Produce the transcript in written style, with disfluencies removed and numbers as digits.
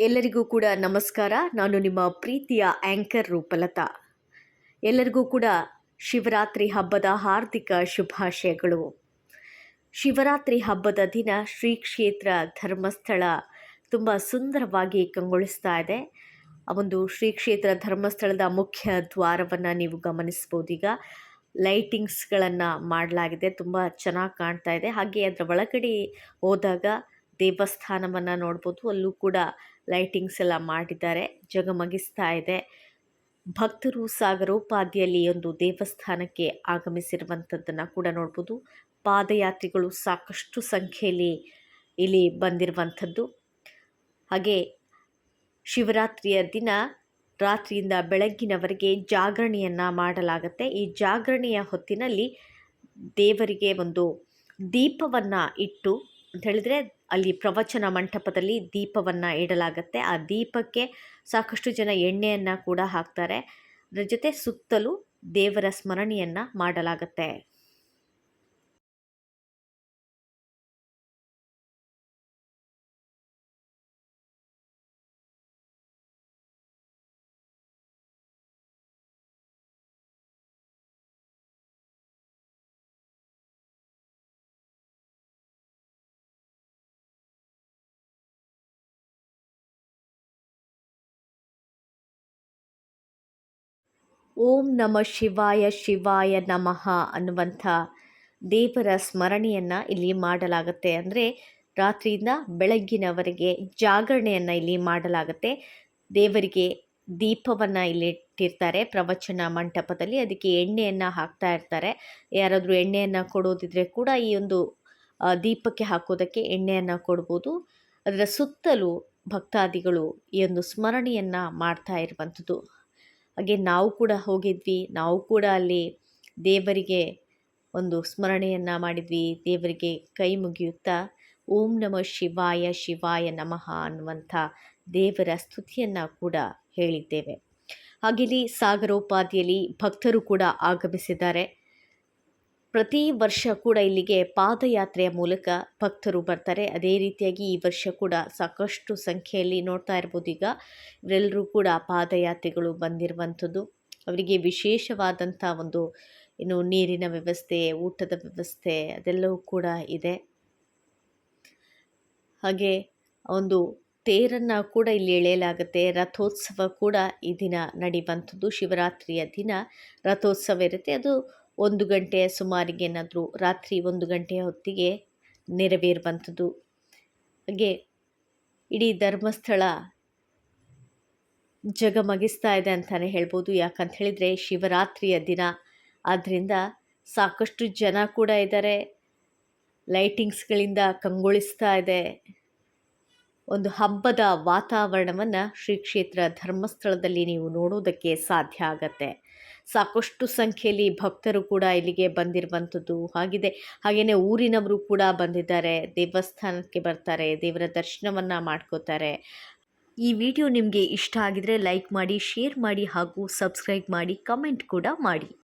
ಎಲ್ಲರಿಗೂ ಕೂಡ ನಮಸ್ಕಾರ. ನಾನು ನಿಮ್ಮ ಪ್ರೀತಿಯ ಆ್ಯಂಕರ್ ರೂಪಲತಾ. ಎಲ್ಲರಿಗೂ ಕೂಡ ಶಿವರಾತ್ರಿ ಹಬ್ಬದ ಹಾರ್ದಿಕ ಶುಭಾಶಯಗಳು. ಶಿವರಾತ್ರಿ ಹಬ್ಬದ ದಿನ ಶ್ರೀ ಕ್ಷೇತ್ರ ಧರ್ಮಸ್ಥಳ ತುಂಬ ಸುಂದರವಾಗಿ ಕಂಗೊಳಿಸ್ತಾ ಇದೆ. ಆ ಒಂದು ಶ್ರೀ ಕ್ಷೇತ್ರ ಧರ್ಮಸ್ಥಳದ ಮುಖ್ಯ ದ್ವಾರವನ್ನು ನೀವು ಗಮನಿಸ್ಬೋದೀಗ. ಲೈಟಿಂಗ್ಸ್ಗಳನ್ನು ಮಾಡಲಾಗಿದೆ, ತುಂಬ ಚೆನ್ನಾಗಿ ಕಾಣ್ತಾ ಇದೆ. ಹಾಗೆ ಅದರ ಒಳಗಡೆ ಹೋದಾಗ ದೇವಸ್ಥಾನವನ್ನು ನೋಡ್ಬೋದು, ಅಲ್ಲೂ ಕೂಡ ಲೈಟಿಂಗ್ಸ್ ಎಲ್ಲ ಮಾಡಿದ್ದಾರೆ, ಜಗಮಗಿಸ್ತಾ ಇದೆ. ಭಕ್ತರು ಸಾಗರೋಪಾದಿಯಲ್ಲಿ ಒಂದು ದೇವಸ್ಥಾನಕ್ಕೆ ಆಗಮಿಸಿರುವಂಥದ್ದನ್ನು ಕೂಡ ನೋಡ್ಬೋದು. ಪಾದಯಾತ್ರಿಗಳು ಸಾಕಷ್ಟು ಸಂಖ್ಯೆಯಲ್ಲಿ ಇಲ್ಲಿ ಬಂದಿರುವಂಥದ್ದು. ಹಾಗೆ ಶಿವರಾತ್ರಿಯ ದಿನ ರಾತ್ರಿಯಿಂದ ಬೆಳಗ್ಗಿನವರೆಗೆ ಜಾಗರಣೆಯನ್ನು ಮಾಡಲಾಗುತ್ತೆ. ಈ ಜಾಗರಣೆಯ ಹೊತ್ತಿನಲ್ಲಿ ದೇವರಿಗೆ ಒಂದು ದೀಪವನ್ನು ಇಟ್ಟು ಅಂತ ಹೇಳಿದರೆ ಅಲ್ಲಿ ಪ್ರವಚನ ಮಂಟಪದಲ್ಲಿ ದೀಪವನ್ನು ಇಡಲಾಗತ್ತೆ. ಆ ದೀಪಕ್ಕೆ ಸಾಕಷ್ಟು ಜನ ಎಣ್ಣೆಯನ್ನು ಕೂಡ ಹಾಕ್ತಾರೆ. ಅದರ ಜೊತೆ ಸುತ್ತಲೂ ದೇವರ ಸ್ಮರಣೆಯನ್ನು ಮಾಡಲಾಗತ್ತೆ. ಓಂ ನಮಃ ಶಿವಾಯ ಶಿವಾಯ ನಮಃ ಅನ್ನುವಂಥ ದೇವರ ಸ್ಮರಣೆಯನ್ನು ಇಲ್ಲಿ ಮಾಡಲಾಗುತ್ತೆ. ಅಂದರೆ ರಾತ್ರಿಯಿಂದ ಬೆಳಗ್ಗಿನವರೆಗೆ ಜಾಗರಣೆಯನ್ನು ಇಲ್ಲಿ ಮಾಡಲಾಗುತ್ತೆ. ದೇವರಿಗೆ ದೀಪವನ್ನು ಇಲ್ಲಿ ಇಟ್ಟಿರ್ತಾರೆ ಪ್ರವಚನ ಮಂಟಪದಲ್ಲಿ, ಅದಕ್ಕೆ ಎಣ್ಣೆಯನ್ನು ಹಾಕ್ತಾ ಇರ್ತಾರೆ. ಯಾರಾದರೂ ಎಣ್ಣೆಯನ್ನು ಕೊಡೋದಿದ್ರೆ ಕೂಡ ಈ ಒಂದು ದೀಪಕ್ಕೆ ಹಾಕೋದಕ್ಕೆ ಎಣ್ಣೆಯನ್ನು ಕೊಡ್ಬೋದು. ಅದರ ಸುತ್ತಲೂ ಭಕ್ತಾದಿಗಳು ಈ ಒಂದು ಸ್ಮರಣೆಯನ್ನು ಮಾಡ್ತಾ ಇರುವಂಥದ್ದು. ಹಾಗೆ ನಾವು ಕೂಡ ಹೋಗಿದ್ವಿ, ನಾವು ಕೂಡ ಅಲ್ಲಿ ದೇವರಿಗೆ ಒಂದು ಸ್ಮರಣೆಯನ್ನು ಮಾಡಿದ್ವಿ. ದೇವರಿಗೆ ಕೈ ಮುಗಿಯುತ್ತಾ ಓಂ ನಮಃ ಶಿವಾಯ ಶಿವಾಯ ನಮಃ ಅನ್ನುವಂಥ ದೇವರ ಸ್ತುತಿಯನ್ನು ಕೂಡ ಹೇಳಿದ್ದೇವೆ. ಹಾಗೆ ಇಲ್ಲಿ ಸಾಗರೋಪಾದಿಯಲ್ಲಿ ಭಕ್ತರು ಕೂಡ ಆಗಮಿಸಿದ್ದಾರೆ. ಪ್ರತಿ ವರ್ಷ ಕೂಡ ಇಲ್ಲಿಗೆ ಪಾದಯಾತ್ರೆಯ ಮೂಲಕ ಭಕ್ತರು ಬರ್ತಾರೆ. ಅದೇ ರೀತಿಯಾಗಿ ಈ ವರ್ಷ ಕೂಡ ಸಾಕಷ್ಟು ಸಂಖ್ಯೆಯಲ್ಲಿ ನೋಡ್ತಾ ಇರ್ಬೋದು. ಈಗ ಇವರೆಲ್ಲರೂ ಕೂಡ ಪಾದಯಾತ್ರೆಗಳು ಬಂದಿರುವಂಥದ್ದು. ಅವರಿಗೆ ವಿಶೇಷವಾದಂಥ ಒಂದು ನೀರಿನ ವ್ಯವಸ್ಥೆ, ಊಟದ ವ್ಯವಸ್ಥೆ ಅದೆಲ್ಲವೂ ಕೂಡ ಇದೆ. ಹಾಗೆ ಒಂದು ತೇರನ್ನು ಕೂಡ ಇಲ್ಲಿ ಎಳೆಯಲಾಗುತ್ತೆ. ರಥೋತ್ಸವ ಕೂಡ ಈ ದಿನ ನಡೆಯುವಂಥದ್ದು. ಶಿವರಾತ್ರಿಯ ದಿನ ರಥೋತ್ಸವ ಇರುತ್ತೆ. ಅದು 1 ಗಂಟೆಯ ಸುಮಾರಿಗೆ, ಏನಾದರೂ ರಾತ್ರಿ 1 ಗಂಟೆಯ ಹೊತ್ತಿಗೆ ನೆರವೇರುವಂಥದ್ದು. ಹಾಗೆ ಇಡೀ ಧರ್ಮಸ್ಥಳ ಜಗಮಗಿಸ್ತಾ ಇದೆ ಅಂತಲೇ ಹೇಳ್ಬೋದು. ಯಾಕಂತ ಹೇಳಿದರೆ ಶಿವರಾತ್ರಿಯ ದಿನ ಆದ್ದರಿಂದ ಸಾಕಷ್ಟು ಜನ ಕೂಡ ಇದ್ದಾರೆ. ಲೈಟಿಂಗ್ಸ್ಗಳಿಂದ ಕಂಗೊಳಿಸ್ತಾ ಇದೆ. ಒಂದು ಹಬ್ಬದ ವಾತಾವರಣವನ್ನು ಶ್ರೀ ಕ್ಷೇತ್ರ ಧರ್ಮಸ್ಥಳದಲ್ಲಿ ನೀವು ನೋಡೋದಕ್ಕೆ ಸಾಧ್ಯ ಆಗತ್ತೆ. ಸಾಕಷ್ಟು ಸಂಖ್ಯೆಯಲ್ಲಿ ಭಕ್ತರು ಕೂಡ ಇಲ್ಲಿಗೆ ಬಂದಿರುವಂಥದ್ದು ಆಗಿದೆ. ಹಾಗೆಯೇ ಊರಿನವರು ಕೂಡ ಬಂದಿದ್ದಾರೆ, ದೇವಸ್ಥಾನಕ್ಕೆ ಬರ್ತಾರೆ, ದೇವರ ದರ್ಶನವನ್ನು ಮಾಡ್ಕೋತಾರೆ. ಈ ವಿಡಿಯೋ ನಿಮಗೆ ಇಷ್ಟ ಆಗಿದರೆ ಲೈಕ್ ಮಾಡಿ, ಶೇರ್ ಮಾಡಿ ಹಾಗೂ ಸಬ್ಸ್ಕ್ರೈಬ್ ಮಾಡಿ, ಕಮೆಂಟ್ ಕೂಡ ಮಾಡಿ.